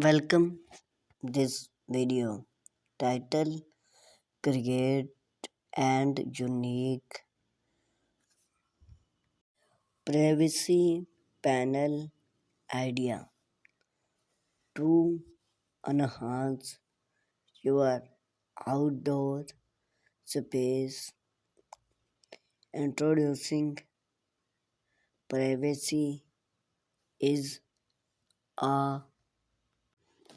Welcome this video title create and unique privacy panel idea to enhance your outdoor space. Introducing privacy is a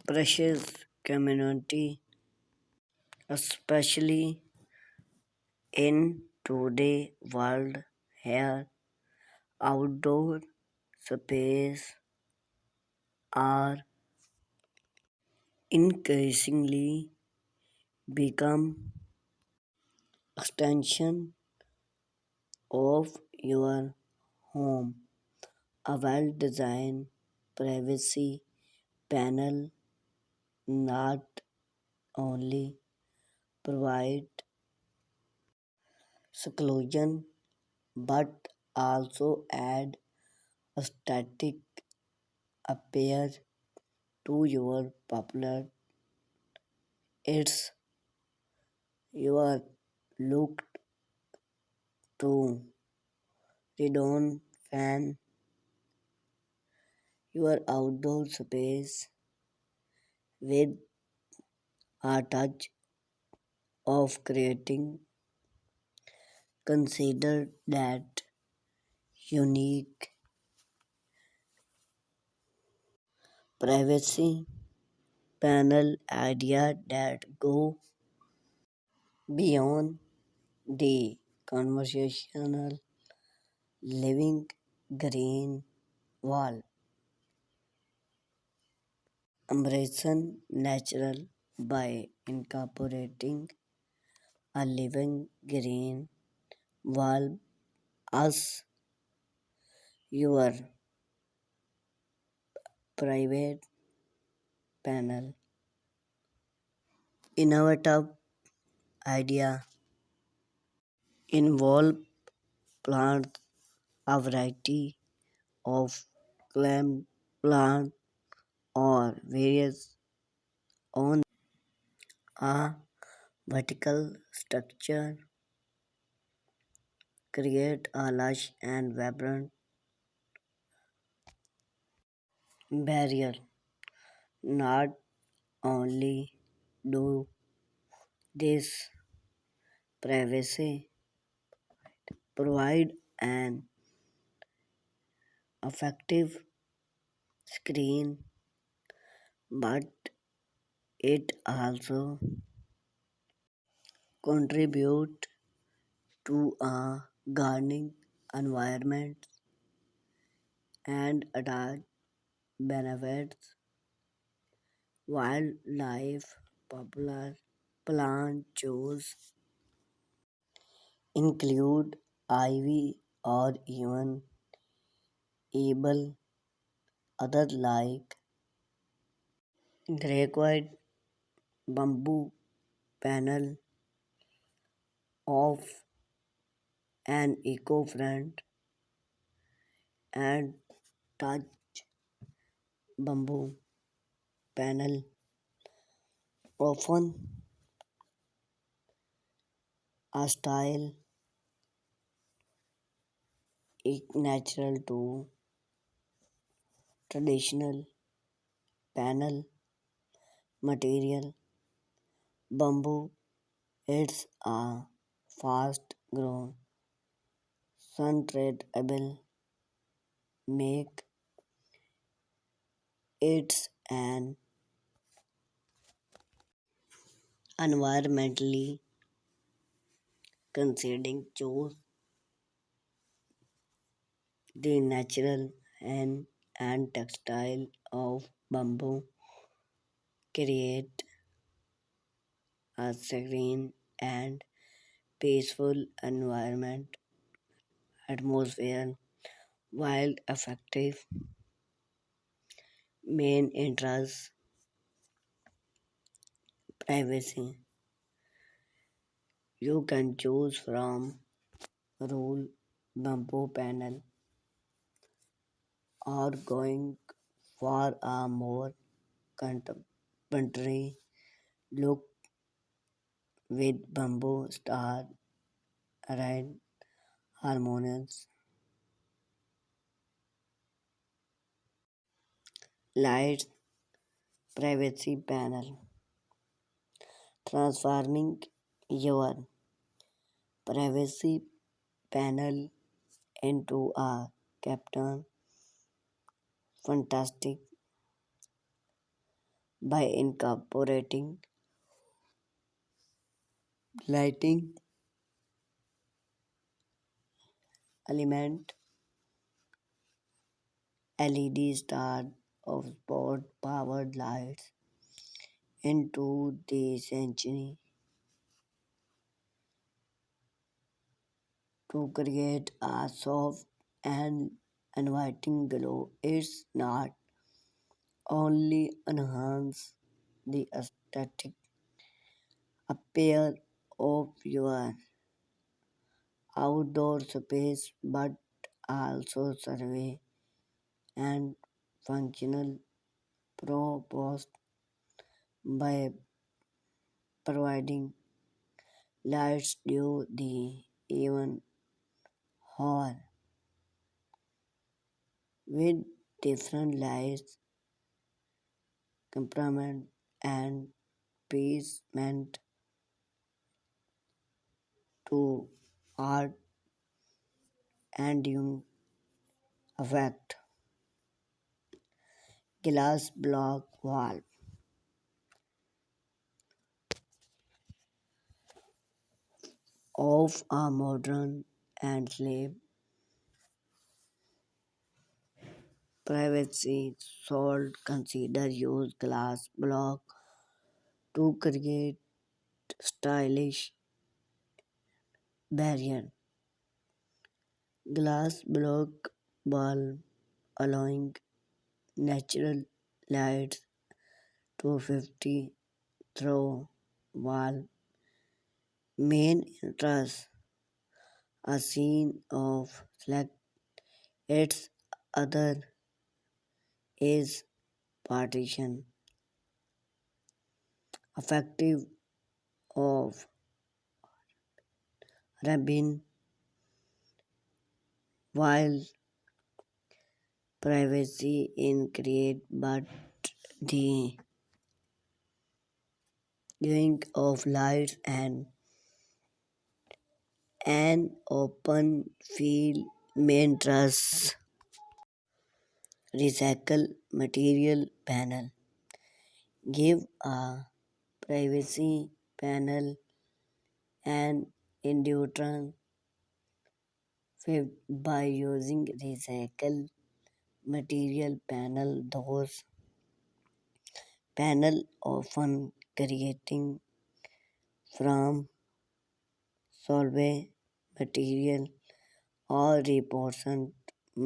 precious community, especially in today's world here outdoor space are increasingly become extension of your home. A well-designed privacy panel not only provide seclusion but also add aesthetic appeal to your popular. It's your look to redone fan your outdoor space with a touch of creating. Consider that unique privacy panel idea that go beyond the conversational living green wall. Embracing natural by incorporating a living green wall as your private panel. Innovative idea involve plants a variety of clam plant or various on a vertical structure create a lush and vibrant barrier. Not only do this privacy provide an effective screen, but it also contribute to a gardening environment and attach benefits wildlife popular plant choose include ivy or even able other like grapewood bamboo panel of an eco-friend and touch bamboo panel often a style is natural to traditional panel material. Bamboo is a fast grown sun tradable make it an environmentally considering choose the natural and textile of bamboo create a serene and peaceful environment atmosphere while effective main interest privacy. You can choose from rule bamboo panel or going for a more contemporary look with bamboo star arrayed harmonious lights privacy panel, transforming your privacy panel into a captain fantastic by incorporating lighting element LED star of sport powered lights into the century to create a soft and inviting glow. It's not only enhance the aesthetic appeal of your outdoor space but also survey and functional purpose by providing lights due the even hour with different lights complement and placement to art and young effect. Glass block wall of a modern and slave privacy sold consider use glass block to create stylish barrier. Glass block wall allowing natural light to 50 through wall main interest a scene of select its other is partition effective of rabbin while privacy in create but the viewing of lights and an open field main truss recycle material panel give a privacy panel an induction by using recycle material panel those panel often creating from solvent material or reported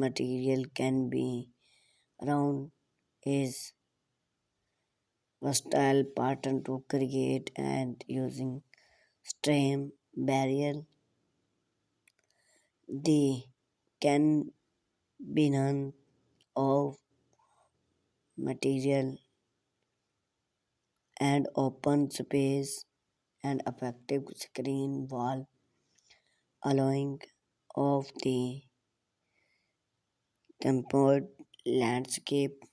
material can be round is versatile pattern to create and using stream barrier the can be none of material and open space and effective screen wall allowing of the tempered landscape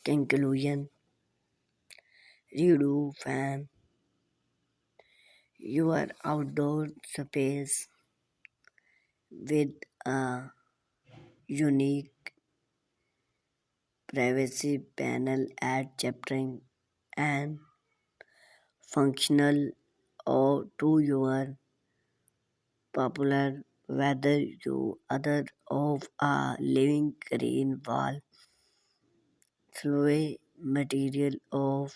conclusion redo fan your outdoor space with a unique privacy panel at chaptering and functional or to your popular whether you other of a living green wall through material of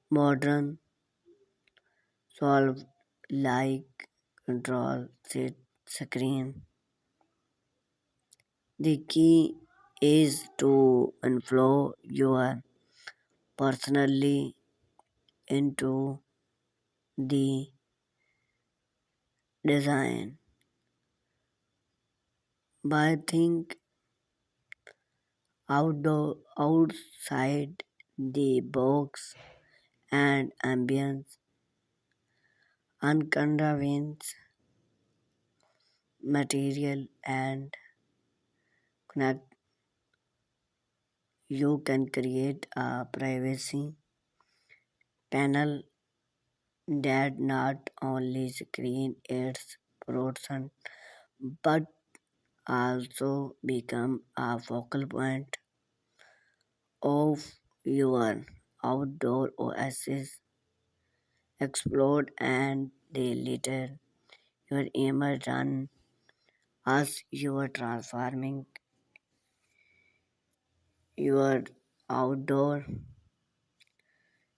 modern solve like control set screen. The key is to inflow your personally into the design by think outside the box and ambience, unconventional material and connect. You can create a privacy panel that not only screen its person but also become a focal point of your outdoor oasis. Explode and they later your image run as you are transforming your outdoor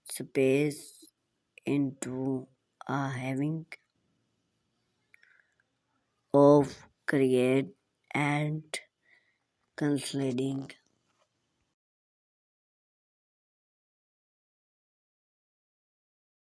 space into a having of create and consolidating